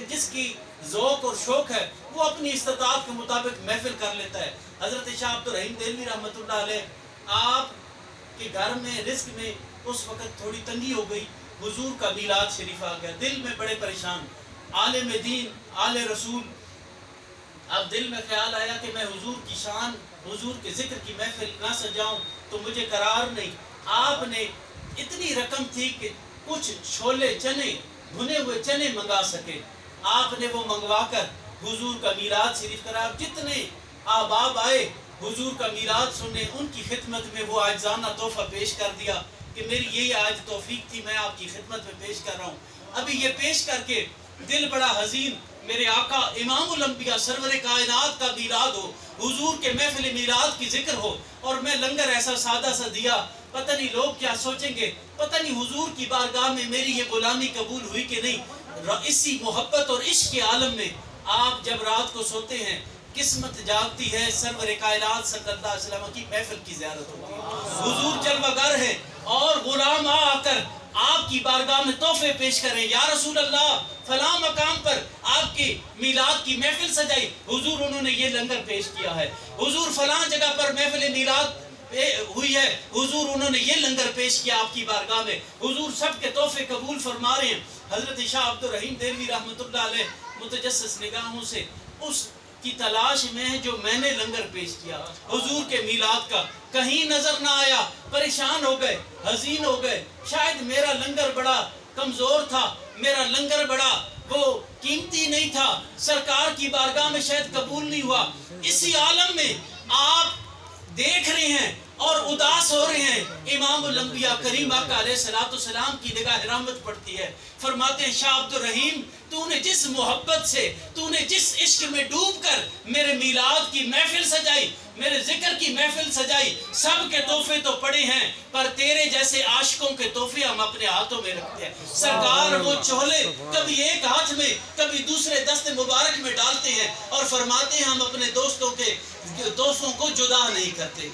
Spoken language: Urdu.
جس کی ذوق اور شوق ہے وہ اپنی استطاعت کے مطابق محفل کر لیتا ہے۔ حضرت شاہ عبد الرحیم دہلوی رحمۃ اللہ علیہ، آپ کے گھر میں رزق میں اس وقت تھوڑی تنگی ہو گئی، حضور کا میلاد شریف آ گیا، دل میں بڑے پریشان، عالم دین، آل رسول۔ اب دل میں خیال آیا کہ میں حضور کی شان، حضور کے ذکر کی محفل نہ سجاؤں تو مجھے قرار نہیں۔ آپ نے اتنی رقم تھی کہ کچھ چھولے چنے، بھنے ہوئے چنے منگا سکے، آپ نے وہ منگوا کر حضور کا میلاد شریف کرا۔ جتنے احباب آئے حضور کا میلاد سننے، ان کی خدمت میں وہ عاجزانہ تحفہ پیش کر دیا کہ میری یہی آج توفیق تھی، میں آپ کی خدمت میں پیش کر رہا ہوں۔ ابھی یہ پیش کر کے دل بڑا حزین، میرے آقا امام الانبیاء سرور کائنات کا میلاد ہو، حضور کے محفل میلاد کی ذکر ہو، اور میں لنگر ایسا سادہ سا دیا، پتہ نہیں لوگ کیا سوچیں گے، پتہ نہیں حضور کی بارگاہ میں میری یہ غلامی قبول ہوئی کہ نہیں۔ اسی محبت اور عشق کے عالم میں آپ جب رات کو سوتے ہیں، قسمت جاگتی ہے، سرور کائنات صلی اللہ علیہ وسلم کی محفل کی زیارت ہوتی ہے، حضور جلوہ گر ہے، اور غلام آ کر آپ کی بارگاہ میں تحفے پیش کریں، یا رسول اللہ فلاں مقام پر آپ کی میلاد کی محفل سجائی، حضور انہوں نے یہ لنگر پیش کیا ہے، حضور فلاں جگہ پر محفل میلاد ہوئی ہے، حضور انہوں نے یہ لنگر پیش کیا آپ کی بارگاہ میں، حضور سب کے تحفے قبول فرما رہے ہیں۔ حضرت شاہ عبد الرحیم دہلوی رحمۃ اللہ علیہ متجسس نگاہوں سے اس کی تلاش میں جو میں نے لنگر پیش کیا حضور کے میلاد کا، کہیں نظر نہ آیا، پریشان ہو گئے، حزین ہو گئے، شاید میرا لنگر بڑا کمزور تھا، میرا لنگر بڑا وہ قیمتی نہیں تھا، سرکار کی بارگاہ میں شاید قبول نہیں ہوا۔ اسی عالم میں آپ دیکھ رہے ہیں اور اداس ہو رہے ہیں، امام الانبیاء کریم آقا علیہ السلام کی نگاہ رحمت پڑتی ہے، فرماتے ہیں شاہ عبد الرحیم تو نے جس محبت سے، تو نے جس عشق میں ڈوب کر میرے میلاد کی محفل سجائی، میرے ذکر کی محفل سجائی، سب کے تحفے تو پڑے ہیں، پر تیرے جیسے عاشقوں کے تحفے ہم اپنے ہاتھوں میں رکھتے ہیں۔ سرکار وہ چولے کبھی ایک ہاتھ میں کبھی دوسرے دست مبارک میں ڈالتے ہیں اور فرماتے ہیں ہم اپنے دوستوں کو جدا نہیں کرتے۔